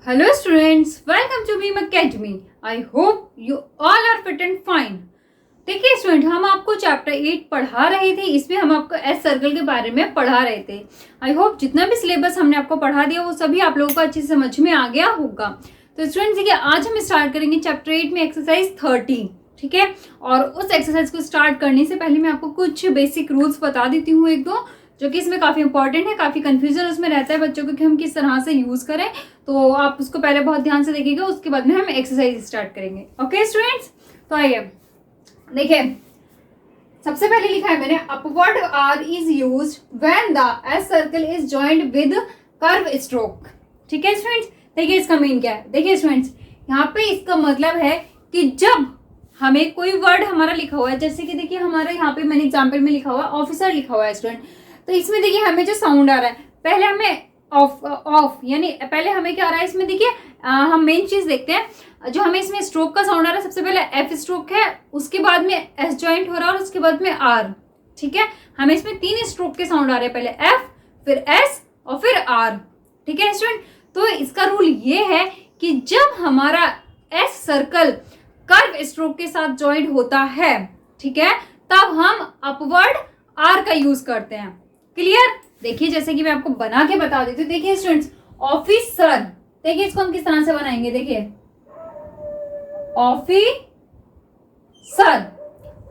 Hello students, welcome to Beam Academy. I hope you all are fit and fine. देखिए student, हम आपको chapter 8 पढ़ा रहे थे. इसमें हम आपको एस सर्कल के बारे में पढ़ा रहे थे. आई होप जितना भी सिलेबस हमने आपको पढ़ा दिया वो सभी आप लोगों को अच्छी समझ में आ गया होगा. तो स्टूडेंट्स देखिए, आज हम स्टार्ट करेंगे चैप्टर 8 में एक्सरसाइज 30. ठीक है, और उस एक्सरसाइज को स्टार्ट करने से पहले मैं आपको कुछ बेसिक रूल्स बता देती हूँ, एक दो, जो कि इसमें काफी इंपॉर्टेंट है. काफी कंफ्यूजन उसमें रहता है बच्चों को कि हम किस तरह से यूज करें. तो आप उसको पहले बहुत ध्यान से देखिएगा, उसके बाद में हम एक्सरसाइज स्टार्ट करेंगे. ओके स्टूडेंट्स, तो आइए देखिए. सबसे पहले लिखा है मैंने, upward R is used when the S circle is joined with curve stroke. ठीक है स्टूडेंट्स, देखिए इसका मीन क्या है. देखिए स्टूडेंट्स, यहाँ पे इसका मतलब है कि जब हमें कोई वर्ड हमारा लिखा हुआ है, जैसे कि देखिए हमारा यहाँ पे मैंने एग्जाम्पल में लिखा हुआ है ऑफिसर लिखा हुआ है स्टूडेंट. तो इसमें देखिए हमें जो साउंड आ रहा है, पहले हमें ऑफ यानी पहले हमें क्या आ रहा है इसमें. देखिए हम मेन चीज देखते हैं, जो हमें इसमें स्ट्रोक का साउंड आ रहा है. सबसे पहले एफ स्ट्रोक है, उसके बाद में एस जॉइंट हो रहा है और उसके बाद में आर. ठीक है, हमें इसमें 3 स्ट्रोक के साउंड आ रहे हैं, पहले एफ, फिर एस और फिर आर. ठीक है स्टूडेंट, तो इसका रूल ये है कि जब हमारा एस सर्कल कर्व स्ट्रोक के साथ जॉइंट होता है, ठीक है, तब हम अपवर्ड आर का यूज करते हैं. क्लियर. देखिए जैसे कि मैं आपको बना के बता देती हूँ. देखिए स्टूडेंट्स, ऑफिसर, देखिए इसको हम किस तरह से बनाएंगे. देखिए ऑफिसर.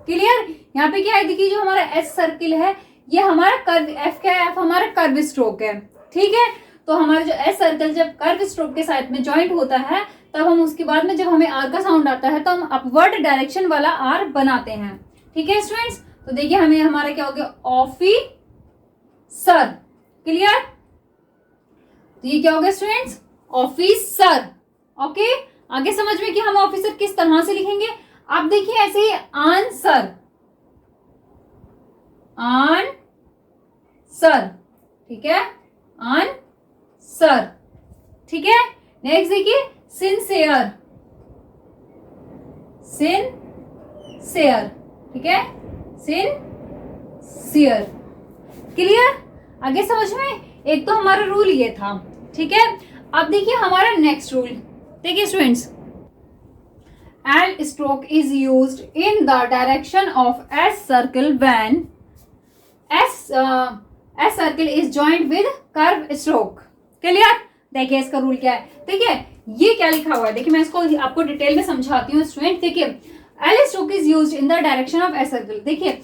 क्लियर. यहाँ पे क्या है, देखिए जो हमारा एस सर्किल है ये हमारा कर्व, एफ क्या है, एफ हमारा कर्व स्ट्रोक है. ठीक है, तो हमारा जो एस सर्कल जब कर्व स्ट्रोक के साथ में जॉइंट होता है, तब हम उसके बाद में जब हमें आर का साउंड आता है तो हम अपवर्ड डायरेक्शन वाला आर बनाते हैं. ठीक है स्टूडेंट्स, तो देखिए हमें हमारा क्या हो गया, ऑफिसर. क्लियर. तो ये क्या हो गया स्टूडेंट्स, ऑफिसर. ओके, आगे समझ में कि हम ऑफिसर किस तरह से लिखेंगे. आप देखिए ऐसे ही आंसर, आंसर. ठीक है, आंसर. ठीक है. नेक्स्ट देखिए, सिंसियर, सिंसियर. ठीक है, सिंसियर. क्लियर. आगे समझ में. एक तो हमारा रूल ये था. ठीक है, अब देखिए हमारा नेक्स्ट रूल. देखिए students, L stroke is used in the direction of S circle when S circle is joint with curve stroke. Clear. देखिए इसका रूल क्या है. देखिए ये क्या लिखा हुआ है, देखिए मैं इसको आपको डिटेल में समझाती हूँ स्टूडेंट. देखिए L stroke is used in the direction of S circle. देखिए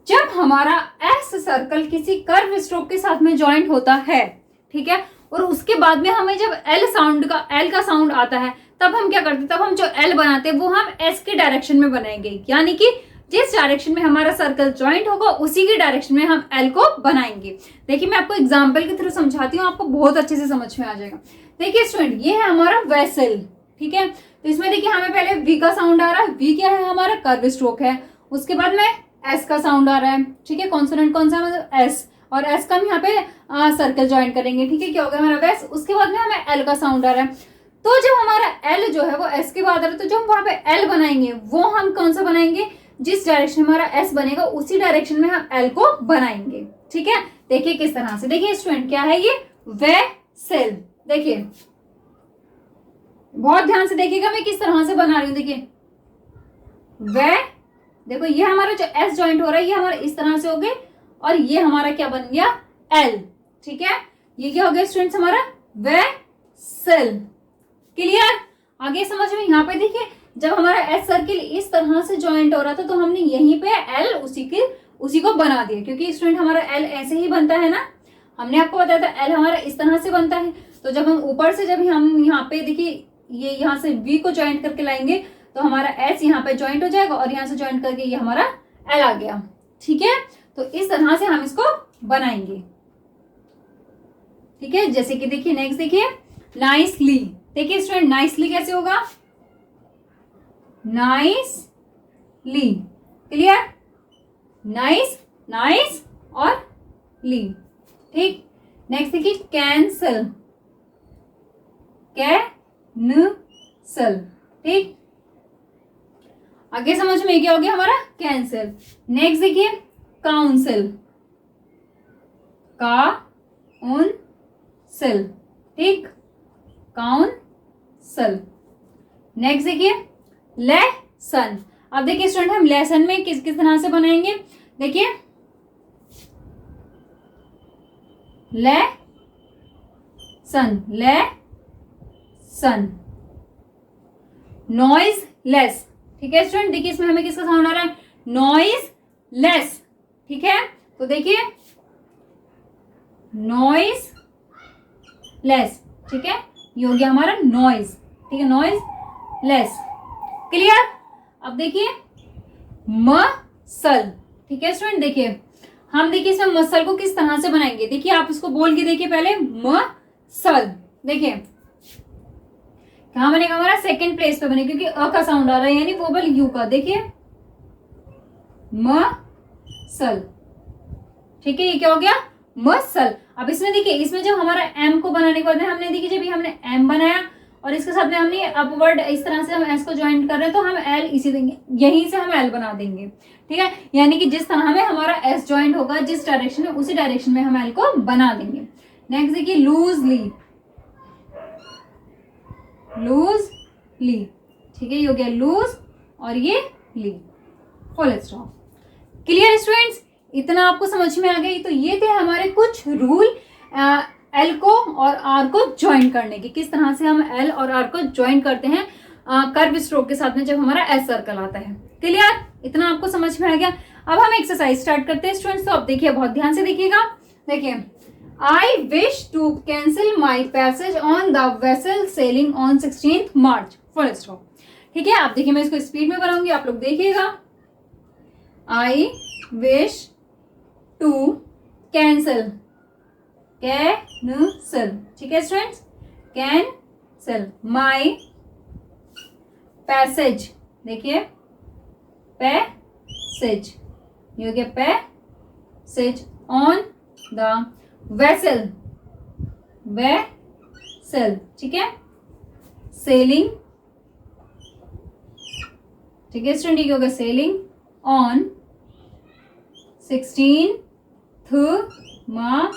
जब हमारा एस सर्कल किसी कर्व स्ट्रोक के साथ में जॉइंट होता है, ठीक है, और उसके बाद में हमें जब एल का साउंड आता है, तब हम क्या करते हैं, तब हम जो एल बनाते हैं वो हम एस के डायरेक्शन में बनाएंगे. यानी कि जिस डायरेक्शन में हमारा सर्कल जॉइंट होगा उसी की डायरेक्शन में हम एल को बनाएंगे. देखिए मैं आपको एग्जाम्पल के थ्रू समझाती हूँ, आपको बहुत अच्छे से समझ में आ जाएगा. देखिए स्टूडेंट, ये है हमारा वेसल. ठीक है, तो इसमें देखिए हमें पहले वी का साउंड आ रहा है. वी क्या है, हमारा कर्व स्ट्रोक है. उसके बाद में एस का साउंड आ रहा है. ठीक है, कॉन्सोनेंट कौन सा, मतलब एस, और एस का हम यहाँ पे सर्कल ज्वाइन करेंगे. ठीक है, क्या हो गया हमारा वेस. उसके बाद में हमें एल का साउंड आ रहा है. तो जब हमारा एल जो है वो एस के बाद आ रहा है, तो जो हम वहां पे एल बनाएंगे वो हम कौन सा बनाएंगे, जिस डायरेक्शन हमारा एस बनेगा उसी डायरेक्शन में हम एल को बनाएंगे. ठीक है, देखिए किस तरह से. देखिए स्टूडेंट, क्या है ये, वेसल. देखिए बहुत ध्यान से देखिएगा मैं किस तरह से बना रही हूँ. देखिए वे, देखो ये हमारा जो एस जॉइंट हो रहा है ये हमारा इस तरह से हो गए, और ये हमारा क्या बन गया, एल. ठीक है, ये क्या हो गया स्टूडेंट्स, हमारा वेसल. क्लियर. आगे समझ में. यहाँ पे देखिए जब हमारा एस सर्किल इस तरह से जॉइंट हो रहा था, तो हमने यहीं पे एल उसी को बना दिया, क्योंकि स्टूडेंट हमारा एल ऐसे ही बनता है ना. हमने आपको बताया था एल हमारा इस तरह से बनता है. तो जब हम ऊपर से, जब हम यहाँ पे देखिए ये यहाँ से वी को ज्वाइंट करके लाएंगे, तो हमारा एस यहाँ पे ज्वाइंट हो जाएगा, और यहाँ से ज्वाइंट करके ये हमारा एल आ गया. ठीक है, तो इस तरह से हम इसको बनाएंगे. ठीक है, जैसे कि देखिए नेक्स्ट देखिए, नाइसली. देखिए स्टूडेंट, नाइसली कैसे होगा, नाइसली. क्लियर. नाइस, नाइस और ली. ठीक. नेक्स्ट देखिए, कैंसल, कैंसल. ठीक, आगे समझ में क्या हो गया हमारा, कैंसल. नेक्स्ट देखिए, काउंसिल, काउंसिल. ठीक, काउंसिल. सल। नेक्स्ट देखिए लेसन। अब देखिए स्टूडेंट हम लेसन में किस किस तरह से बनाएंगे, देखिए लेसन, लेसन। नॉइज लेस, ठीक है स्टूडेंट, देखिए इसमें हमें किसका साउंड आ रहा है, नॉइज लेस, ठीक है। तो देखिए नॉइज लेस, ठीक है, ये हो गया हमारा नॉइज, ठीक है, नॉइज लेस, क्लियर। अब देखिए मसल, ठीक है स्टूडेंट, देखिए हम देखिए इसमें मसल को किस तरह से बनाएंगे, देखिए आप इसको बोल के देखिए पहले मसल, देखिए कहां बनेगा हमारा, सेकंड प्लेस पे बनेगा क्योंकि अ का साउंड आ रहा है यानी वोबल यू का, देखिए मसल, ठीक है, ये क्या हो गया मसल। अब इसमें देखिए इसमें जब हमारा एम को बनाने के बाद में हमने देखिए जब हमने एम बनाया और इसके साथ में हमने अपवर्ड इस तरह से हम एस को ज्वाइन कर रहे हैं तो हम एल इसी देंगे, यहीं से हम एल बना देंगे, ठीक है, यानी कि जिस तरह में हमारा एस ज्वाइंट होगा जिस डायरेक्शन में उसी डायरेक्शन में हम एल को बना देंगे। नेक्स्ट देखिए लूजली, लूजली, ठीक है, ये हो गया लूज और ये ली, फुल स्टॉप। क्लियर स्टूडेंट्स, इतना आपको समझ में आ गई। तो ये थे हमारे कुछ रूल एल को और आर को ज्वाइन करने के, किस तरह से हम एल और आर को ज्वाइन करते हैं कर्व स्ट्रोक के साथ में जब हमारा एस सर्कल आता है। क्लियर, इतना आपको समझ में आ गया। अब हम एक्सरसाइज स्टार्ट करते हैं स्टूडेंट्स। तो अब देखिए बहुत ध्यान से देखिएगा, देखिए I wish to cancel my passage on the vessel sailing on 16th March, full stop, ठीक है। आप देखिए मैं इसको स्पीड में बनाऊंगी, आप लोग देखिएगा। I wish to cancel, cancel, ठीक है स्टूडेंट्स, कैंसल माई पैसेज, देखिए पैसेज, ये हो गया passage on the vessel, vessel, ठीक है, सेलिंग, ठीक है स्टूडेंट, ये हो गया सेलिंग ऑन 16th मार्च,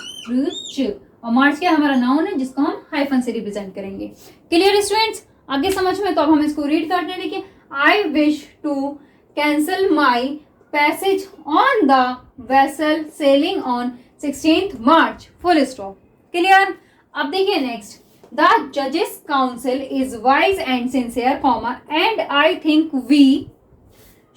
और मार्च क्या हमारा नाउन है जिसको हम हाइफन से रिप्रेजेंट करेंगे। क्लियर स्टूडेंट्स, आगे समझ में। तो अब हम इसको रीड करते हैं, देखिए I wish to cancel my passage on the vessel sailing on 16th March, full stop. Clear. अब देखिए नेक्स्ट, द जजेस council is wise and sincere comma and I think we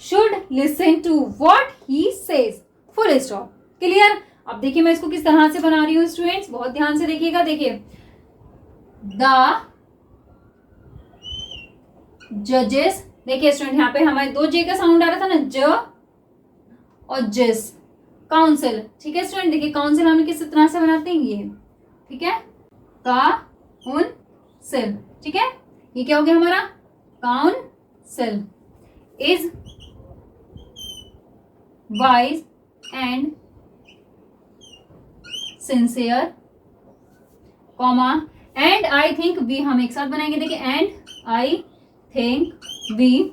should listen to what he says, full stop. Clear. अब देखिए मैं इसको किस तरह से बना रही हूँ स्टूडेंट्स, बहुत ध्यान से देखिएगा। देखिए द जजेस, देखिए स्टूडेंट यहाँ पे हमारे दो जे का साउंड आ रहा था ना, ज और जिस, काउंसिल, ठीक है स्टूडेंट, देखिए काउंसिल हम किस तरह से बनाते हैं, ये, ठीक है, काउंसिल, ठीक है, ये क्या हो गया हमारा council is wise and sincere comma and I think we, हम एक साथ बनाएंगे, देखिए and I think we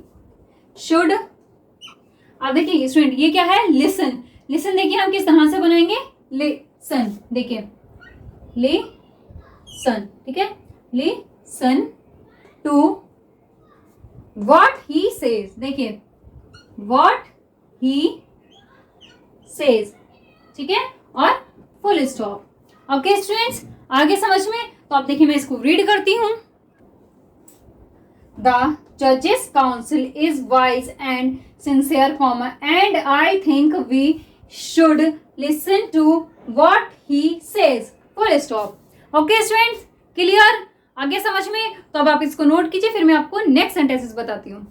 should. अब देखिए स्टूडेंट ये क्या है, लिसन, लिसन देखिए हम किस तरह से बनाएंगे, लिसन, देखिए लिसन, ठीक है, listen to what he says, देखिए व्हाट ही सेज, ठीक है, और फुल स्टॉप। ओके स्टूडेंट्स, आगे समझ में। तो आप देखिए मैं इसको रीड करती हूं। द जजेस council is wise and sincere comma and I think we should listen to what he says, full stop. Okay students, clear, आगे समझ में। तो अब आप इसको नोट कीजिए, फिर मैं आपको नेक्स्ट सेंटेंसेस बताती हूँ।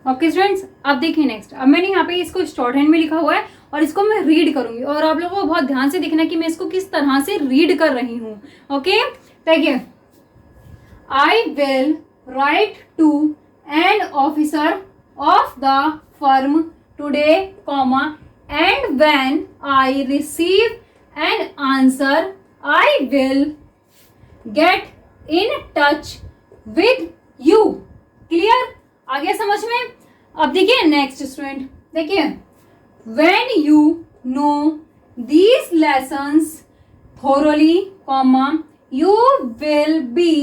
ओके स्टूडेंट्स, अब देखिए नेक्स्ट, अब मैंने यहाँ पे इसको शॉर्ट हैंड में लिखा हुआ है और इसको मैं रीड करूंगी और आप लोगों को बहुत ध्यान से देखना कि मैं इसको किस तरह से रीड कर रही हूँ। ओके, देखिए I will write to an officer of the firm today comma and when I receive an answer I will get in touch with you. Clear, आगे समझ में। अब देखिए नेक्स्ट स्टूडेंट, देखिए, when you know these lessons thoroughly, comma, you will be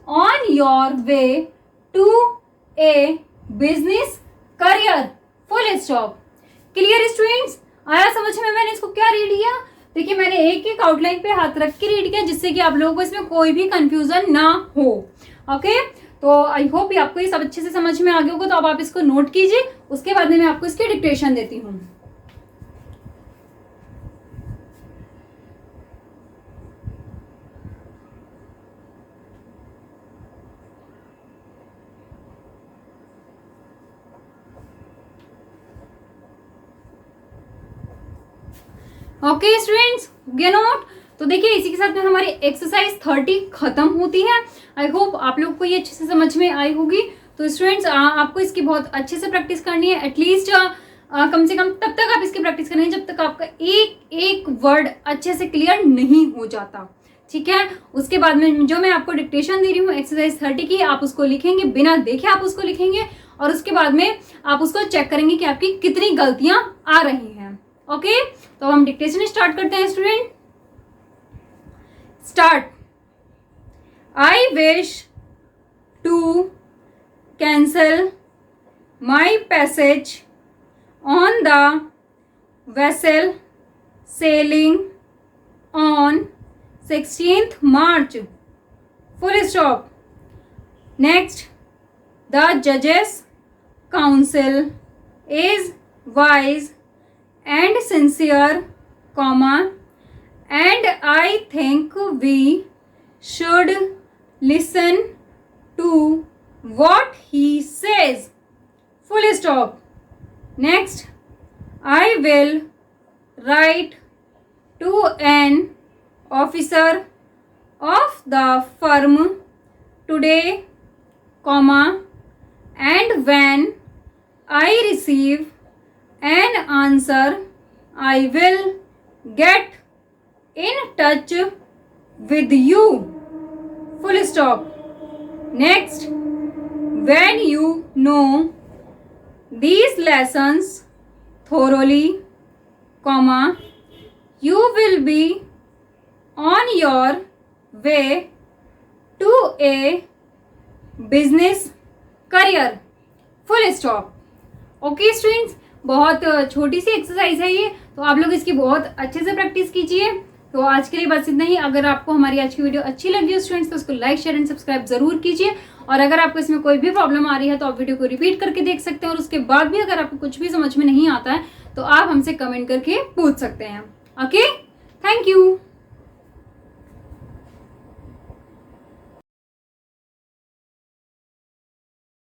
on your way to a business career, full stop. Clear students? आया समझ में मैंने इसको क्या रीड किया? देखिए, मैंने एक एक आउटलाइन पे हाथ रख के रीड किया जिससे कि आप लोगों को इसमें कोई भी कंफ्यूजन ना हो। ओके, तो आई होप आपको ये सब अच्छे से समझ में आ गया होगा। तो अब आप इसको नोट कीजिए, उसके बाद में मैं आपको इसकी डिक्टेशन देती हूँ। Okay students, get note. तो देखिए, इसी के साथ में हमारी एक्सरसाइज 30 खत्म होती है। आई होप आप लोग को ये अच्छे से समझ में आई होगी। तो स्टूडेंट्स, आपको इसकी बहुत अच्छे से प्रैक्टिस करनी है। एटलीस्ट कम से कम तब तक आप इसकी प्रैक्टिस करनी है जब तक आपका एक एक वर्ड अच्छे से क्लियर नहीं हो जाता। ठीक है, उसके बाद में जो मैं आपको डिक्टेशन दे रही हूँ एक्सरसाइज 30 की, आप उसको लिखेंगे, बिना देखे आप उसको लिखेंगे और उसके बाद में आप उसको चेक करेंगे कि आपकी कितनी गलतियां आ रही हैं। ओके, तो हम डिक्टेशन स्टार्ट करते हैं student. Start. I wish to cancel my passage on the vessel sailing on 16th March, full stop. Next, the judges council is wise and sincere, comma, and I think we should listen to what he says, full stop. Next, I will write to an officer of the firm today, comma, and when I receive an answer I will get in touch with you, full stop. Next, when you know these lessons thoroughly, comma, you will be on your way to a business career, full stop. Okay students, बहुत छोटी सी exercise है ये, तो आप लोग इसकी बहुत अच्छे से प्रैक्टिस कीजिए। तो आज के लिए बस इतना ही। अगर आपको हमारी आज की वीडियो अच्छी लगी हो स्टूडेंट्स, तो उसको लाइक, शेयर एंड सब्सक्राइब जरूर कीजिए। और अगर आपको इसमें कोई भी प्रॉब्लम आ रही है तो आप वीडियो को रिपीट करके देख सकते हैं, और उसके बाद भी अगर आपको कुछ भी समझ में नहीं आता है तो आप हमसे कमेंट करके पूछ सकते हैं। Okay, thank you.